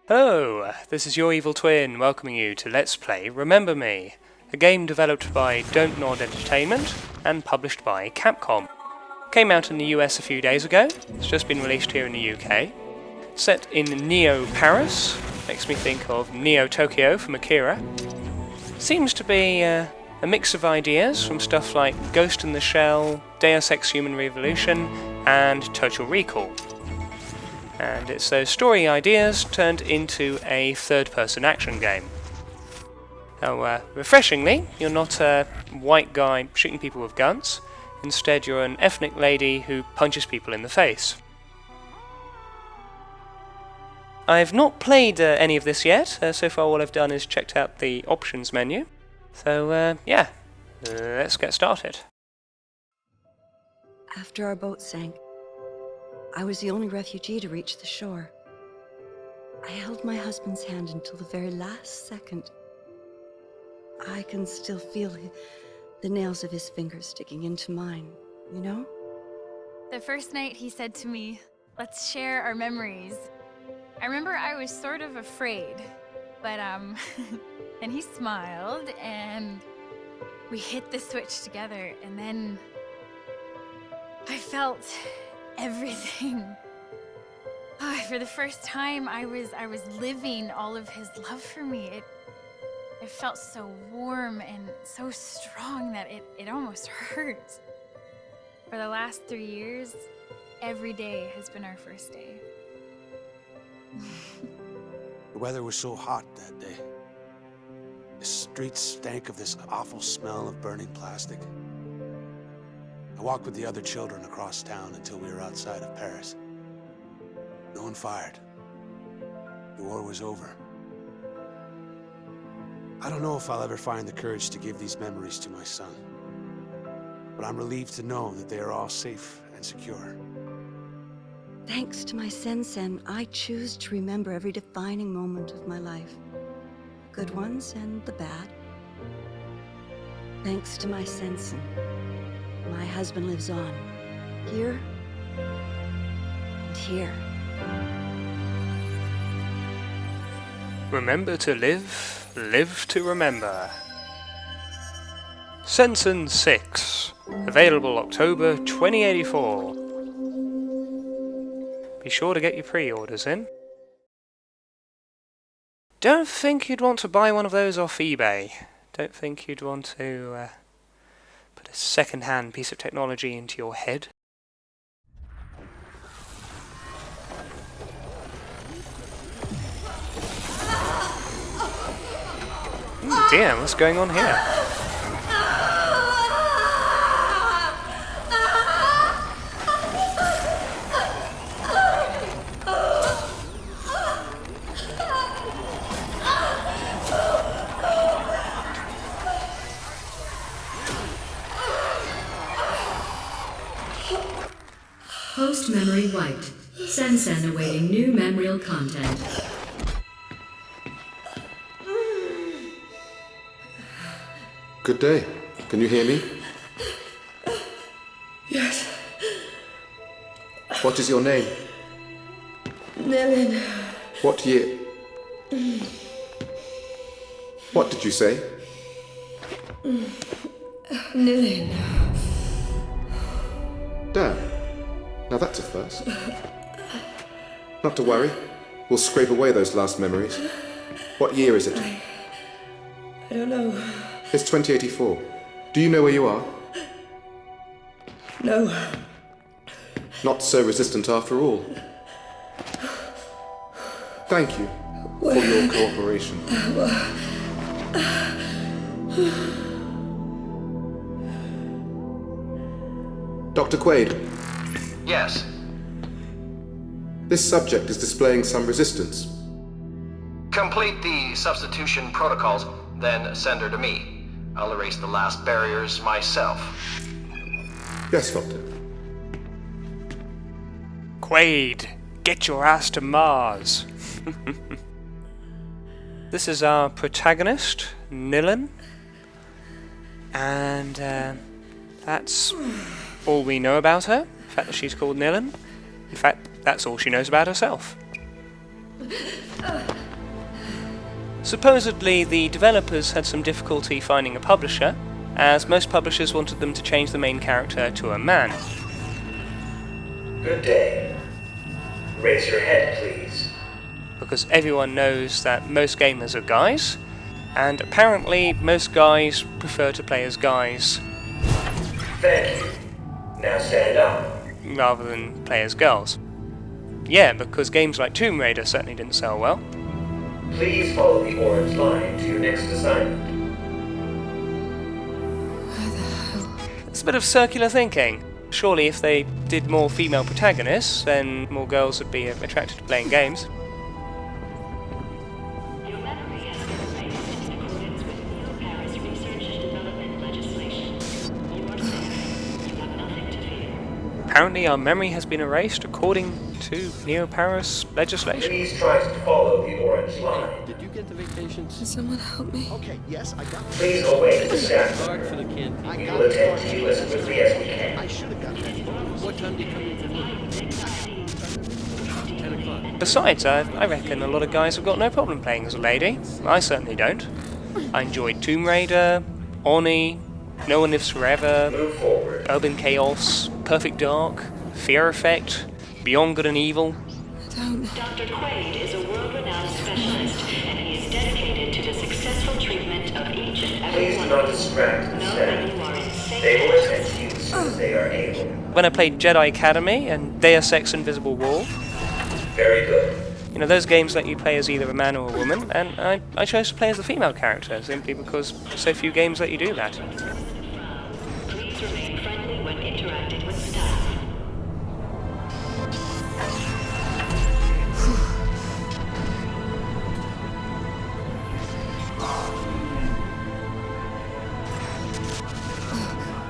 Hello, this is your evil twin welcoming you to Let's Play Remember Me, a game developed by Don't Nod Entertainment and published by Capcom. Came out in the US a few days ago, it's just been released here in the UK. Set in Neo Paris, makes me think of Neo Tokyo from Akira. Seems to be a mix of ideas from stuff like Ghost in the Shell, Deus Ex Human Revolution, and Total Recall. And it's those story ideas turned into a third-person action game. Now, refreshingly, you're not a white guy shooting people with guns. Instead, you're an ethnic lady who punches people in the face. I've not played any of this yet. So far all I've done is checked out the options menu. So, yeah, let's get started. After our boat sank, I was the only refugee to reach the shore. I held my husband's hand until the very last second. I can still feel the nails of his fingers sticking into mine, you know? The first night he said to me, "Let's share our memories." I remember I was sort of afraid, but then he smiled and we hit the switch together, and then I felt everything. For the first time, I was living all of his love for me. It felt so warm and so strong that it almost hurt. For the last 3 years, every day has been our first day. The weather was so hot that day. The streets stank of this awful smell of burning plastic. I walked with the other children across town until we were outside of Paris. No one fired. The war was over. I don't know if I'll ever find the courage to give these memories to my son, but I'm relieved to know that they are all safe and secure. Thanks to my Sen-Sen, I choose to remember every defining moment of my life. Good ones and the bad. Thanks to my Sen-Sen, my husband lives on, here and here. Remember to live, live to remember. Sen-Sen 6, available October 2084. Be sure to get your pre-orders in. Don't think you'd want to buy one of those off eBay. Don't think you'd want to put a second-hand piece of technology into your head. Damn, what's going on here? Host memory wiped. Sen-Sen awaiting new memorial content. Good day. Can you hear me? Yes. What is your name? Nilin. What year? What did you say? Nilin. Damn. Now that's a first. Not to worry. We'll scrape away those last memories. What year is it? I don't know. It's 2084. Do you know where you are? No. Not so resistant after all. Thank you for your cooperation. Dr. Quaid. Yes. This subject is displaying some resistance. Complete the substitution protocols, then send her to me. I'll erase the last barriers myself. Yes, Doctor. Quaid, get your ass to Mars. This is our protagonist, Nilin. And that's all we know about her. The fact that she's called Nilin. In fact, that's all she knows about herself. Supposedly, the developers had some difficulty finding a publisher, as most publishers wanted them to change the main character to a man. Good day. Raise your head, please. Because everyone knows that most gamers are guys, and apparently most guys prefer to play as guys Thank you. Now stand up. rather than play as girls. Yeah, because games like Tomb Raider certainly didn't sell well. Please follow the orange line to your next assignment. It's a bit of circular thinking. Surely if they did more female protagonists, then more girls would be attracted to playing games. Your memory has been erased in accordance with Neo-Paris research and development legislation. You are safe. You have nothing to fear. Apparently our memory has been erased according to Neo-Paris legislation. Please try to follow the orange line. Did you get the vacations? Someone help me. Okay, yes, I got Please await the staff. card for the canteen. We will attend to you as quickly as we can. I should have got that. What time do you come in for work? 10 o'clock. Besides, I reckon a lot of guys have got no problem playing as a lady. I certainly don't. I enjoyed Tomb Raider, Oni, No One Lives Forever, Move forward. Urban Chaos, Perfect Dark, Fear Effect, Beyond Good and Evil. Dr. Quaid is a world-renowned specialist, and he is dedicated to the successful treatment of each and every Please do one not of you. distract the Know that you staff. are in safe They will attend hands. to you as soon as they are able. When I played Jedi Academy and Deus Ex Invisible War, Very good. you know, those games let you play as either a man or a woman, and I chose to play as the female character, simply because so few games let you do that. Please remain friendly when interacting with staff.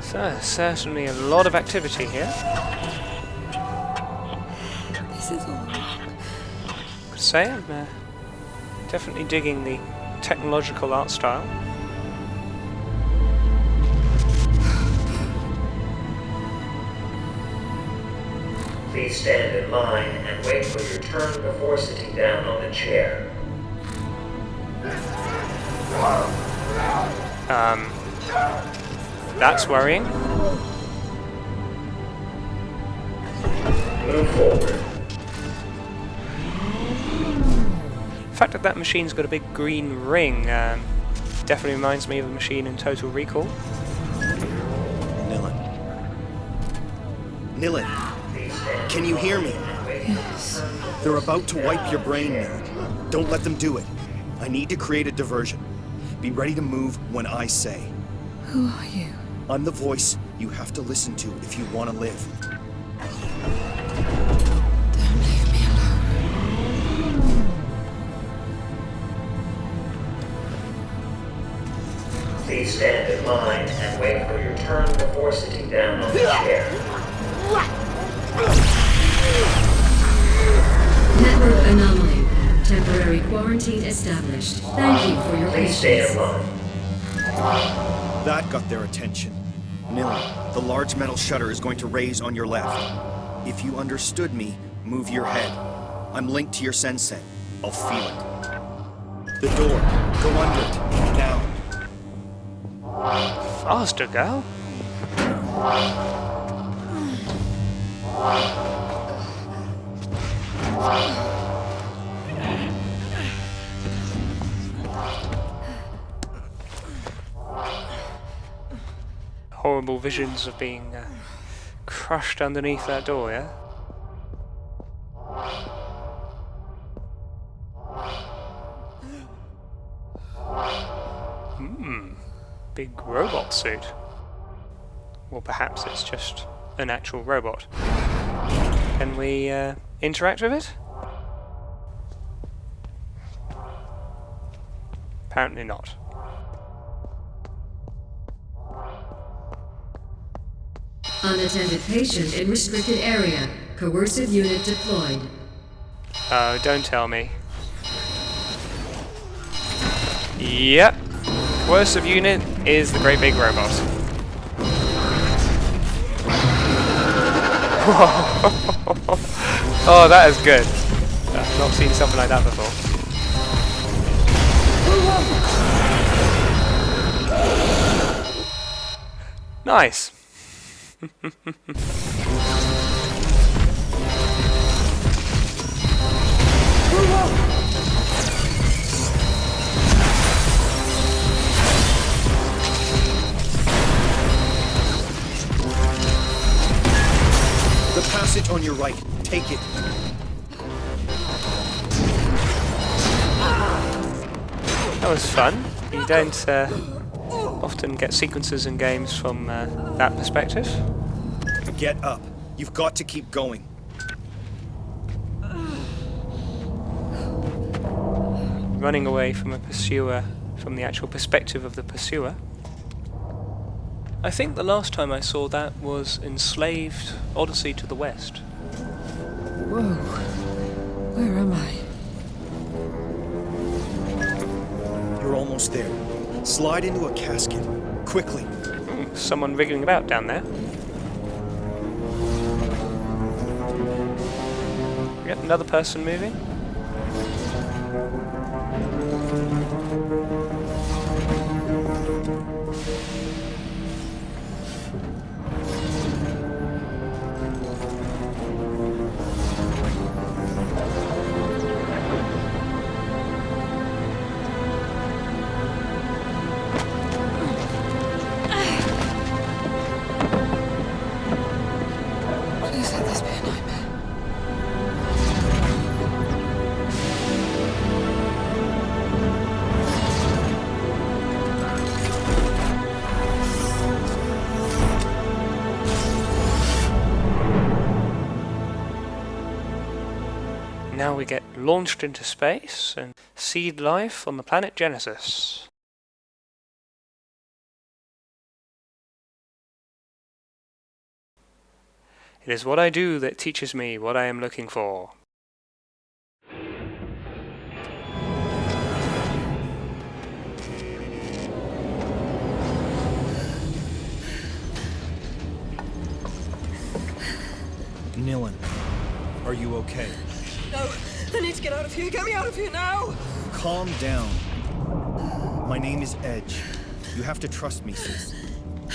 So, certainly a lot of activity here. This is all wrong. I would say I'm definitely digging the technological art style. Please stand in line and wait for your turn before sitting down on the chair. That's worrying. Move forward. The fact that that machine's got a big green ring definitely reminds me of a machine in Total Recall. Nilin, can you hear me? Yes. They're about to wipe your brain, Nilin. Don't let them do it. I need to create a diversion. Be ready to move when I say. Who are you? I'm the voice you have to listen to if you want to live. Don't leave me alone. Please stand in line and wait for your turn before sitting down on the chair. Network anomaly. Temporary quarantine established. Thank you for your Please stay patience. in line. That got their attention. Nilin, the large metal shutter is going to raise on your left. If you understood me, move your head. I'm linked to your sensen. I'll feel it. The door. Go under it. Now. Faster, girl. Horrible visions of being crushed underneath that door, yeah? Big robot suit. Or perhaps it's just an actual robot. Can we interact with it? Apparently not. Unattended patient in restricted area. Coercive unit deployed. Oh, don't tell me. Yep. Coercive unit is the great big robot. Oh, that is good. Not seen something like that before. Nice. The passage on your right. Take it. That was fun. You don't often get sequences in games from that perspective. Get up. You've got to keep going. Running away from a pursuer from the actual perspective of the pursuer. I think the last time I saw that was Enslaved Odyssey to the West. Whoa. Where am I? You're almost there. Slide into a casket. Quickly. Someone wriggling about down there. Yep, another person moving. Please let this be a nightmare. Now we get launched into space and seed life on the planet Genesis. It is what I do that teaches me what I am looking for. Nilin, are you okay? No, I need to get out of here. Get me out of here now! Calm down. My name is Edge. You have to trust me, sis.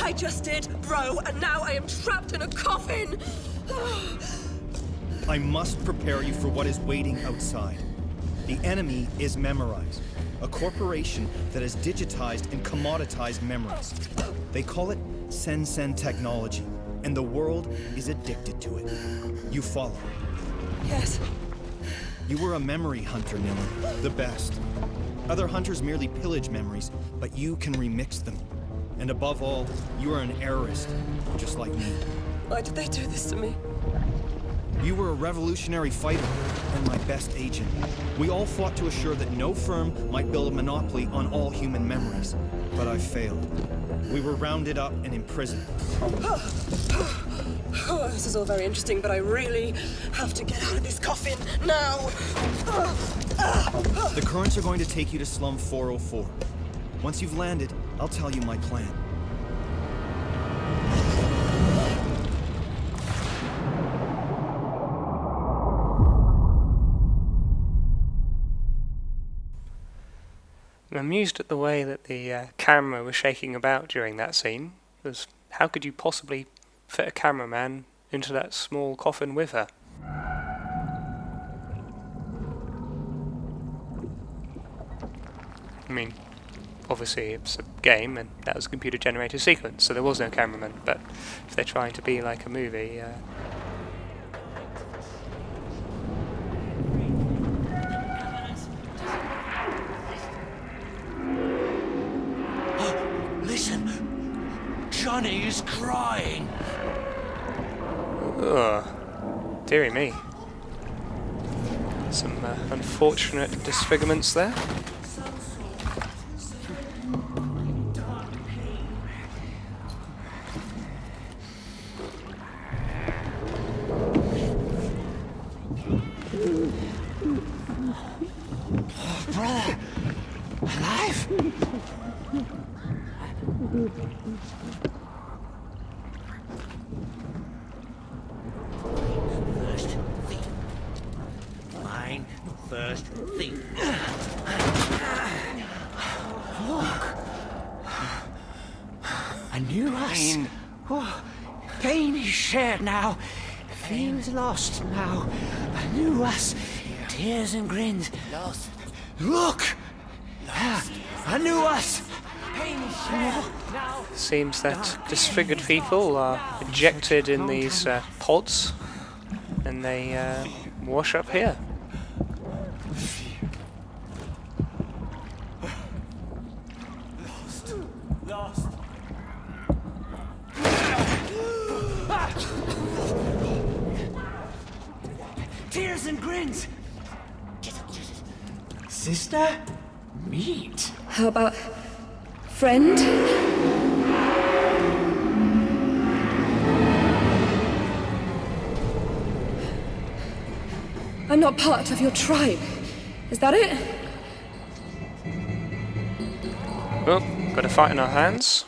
I just did, bro, and now I am trapped in a coffin! I must prepare you for what is waiting outside. The enemy is Memorize, a corporation that has digitized and commoditized memories. They call it Sen technology, and the world is addicted to it. You follow. Yes. You were a memory hunter, Nilin. The best. Other hunters merely pillage memories, but you can remix them. And above all, you are an errorist, just like me. Why did they do this to me? You were a revolutionary fighter, and my best agent. We all fought to assure that no firm might build a monopoly on all human memories. But I failed. We were rounded up and imprisoned. Oh, this is all very interesting, but I really have to get out of this coffin now! The currents are going to take you to Slum 404. Once you've landed, I'll tell you my plan. I'm amused at the way that the camera was shaking about during that scene. Because how could you possibly fit a cameraman into that small coffin with her? I mean, obviously it's a game and that was a computer generated sequence, so there was no cameraman, but if they're trying to be like a movie, Listen! Johnny is crying! ugh, dearie me. Some unfortunate disfigurements there. Brother! Alive? First thief. Mine. first thing. Look. A new us. Oh, pain is shared now. Fear is lost now. A new us. Tears and grins. Lost. Look. Lost. A new us. Pain is shared now. Seems that disfigured people are ejected in these pods, and they wash up here. Lost. Tears and grins. Sister, meet. How about friend? I'm not part of your tribe. Is that it? Oh, got a fight in our hands.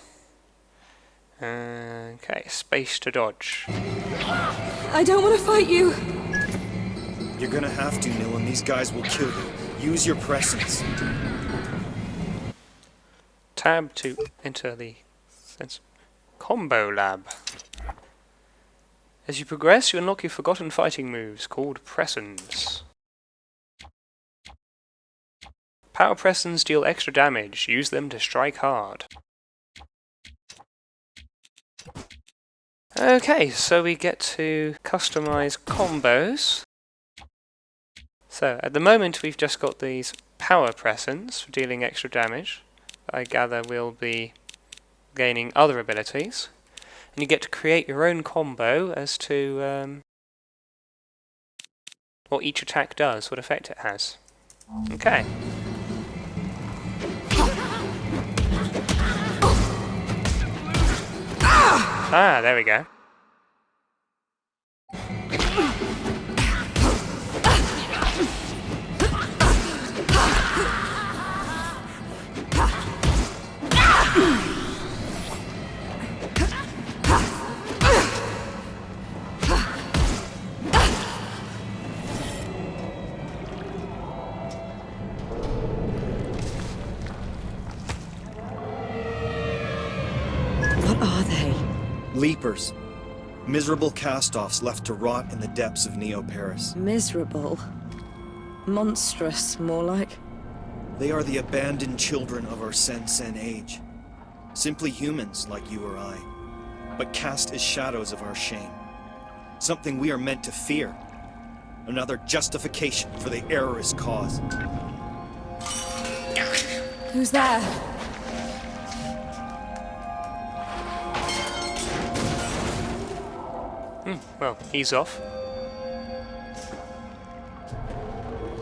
Okay, space to dodge. I don't want to fight you. You're gonna have to, Nilin. These guys will kill you. Use your presence. Tab to enter the combo lab. As you progress, you unlock your forgotten fighting moves called Pressons. Power Pressons deal extra damage. Use them to strike hard. Okay, so we get to customize combos. So at the moment we've just got these Power Pressons for dealing extra damage. I gather we'll be gaining other abilities. And you get to create your own combo as to what each attack does, what effect it has. Okay. Ah, there we go. What are they? Leapers. Miserable cast-offs left to rot in the depths of Neo-Paris. Miserable. Monstrous, more like. They are the abandoned children of our Sen age. Simply humans like you or I, but cast as shadows of our shame. Something we are meant to fear. Another justification for the errorist cause. Who's there? Well, he's off.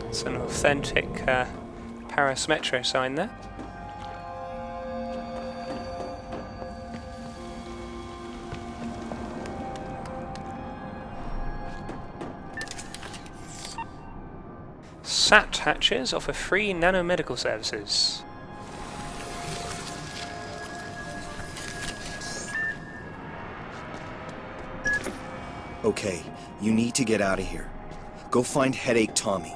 It's an authentic Paris Metro sign there. SAT hatches offer free nanomedical services. Okay, you need to get out of here. Go find Headache Tommy.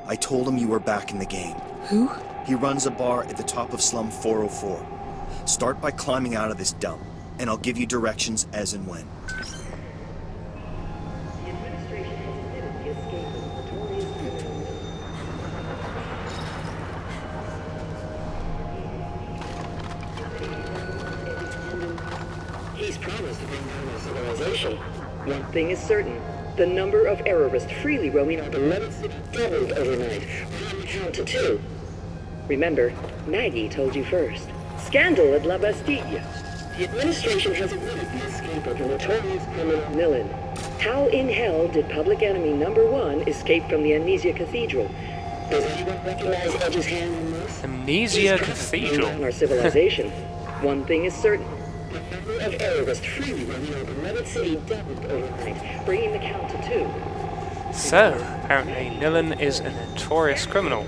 I told him you were back in the game. Who? He runs a bar at the top of Slum 404. Start by climbing out of this dump, and I'll give you directions as and when. He's promised to bring down our civilization. One thing is certain. The number of errorists freely roaming our beloved city doubled overnight. One count to 2. Remember, Maggie told you first. Scandal at La Bastille. The administration has admitted the escape of the notorious criminal Nilin. How in hell did public enemy number 1 escape from the Amnesia Cathedral? Does anyone recognize Edge's hand in this? Amnesia Cathedral. Our civilization. One thing is certain. The number of errorists freely roaming our beloved city doubled overnight, bringing the count to 2. So, apparently Nilin is a notorious criminal.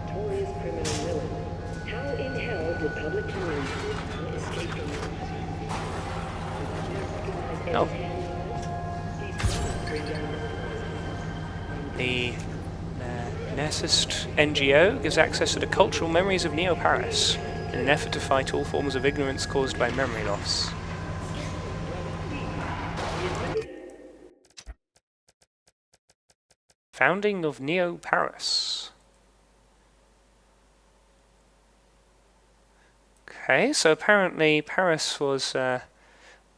Notorious criminal Nilin. How in hell did public enemy escape from Oh. The Narcissist NGO gives access to the cultural memories of Neo-Paris in an effort to fight all forms of ignorance caused by memory loss. Founding of Neo-Paris. Okay, so apparently Paris was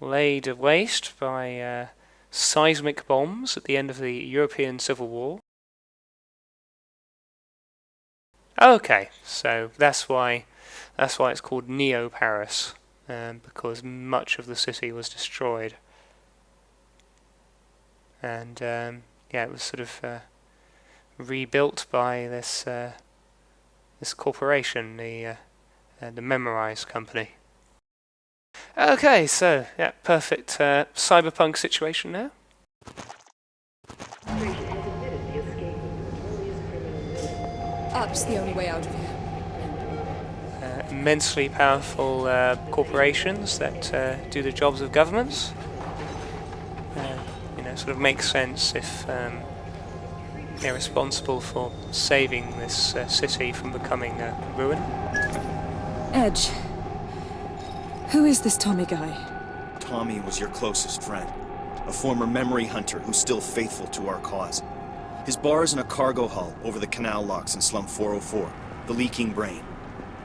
laid waste by seismic bombs at the end of the European Civil War. Okay, so that's why it's called Neo-Paris, because much of the city was destroyed, and yeah, it was sort of rebuilt by this corporation, the Memorize company. Okay, so yeah, perfect cyberpunk situation now. Up's the only way out of here. Immensely powerful corporations that do the jobs of governments. Sort of makes sense if they're responsible for saving this city from becoming a ruin. Edge. Who is this Tommy guy? Tommy was your closest friend. A former memory hunter who's still faithful to our cause. His bar is in a cargo hull over the canal locks in Slum 404. The Leaking Brain.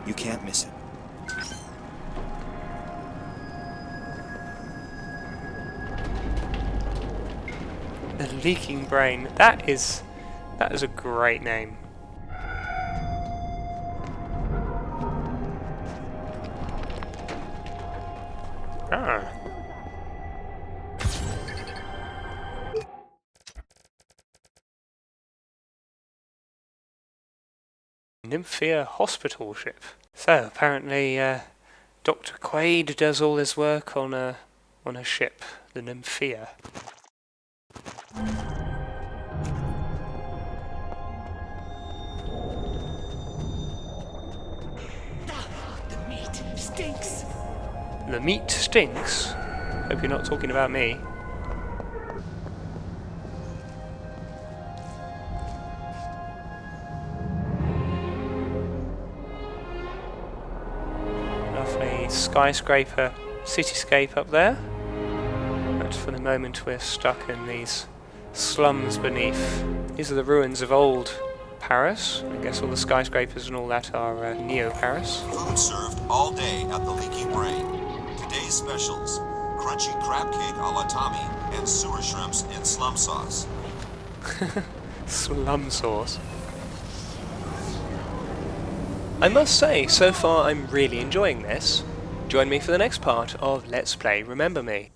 You can't miss it. The Leaking Brain. That is a great name. Ah. Nymphia hospital ship. So apparently Dr. Quaid does all his work on a ship, the Nymphia. The meat stinks. The meat stinks? Hope you're not talking about me. Lovely skyscraper cityscape up there. But for the moment we're stuck in these slums beneath. These are the ruins of old Paris. I guess all the skyscrapers and all that are Neo-Paris. Food served all day at the Leaking Brain. Today's specials: crunchy crab cake a la Tommy and sewer shrimps in slum sauce. Slum sauce. I must say, so far I'm really enjoying this. Join me for the next part of Let's Play Remember Me.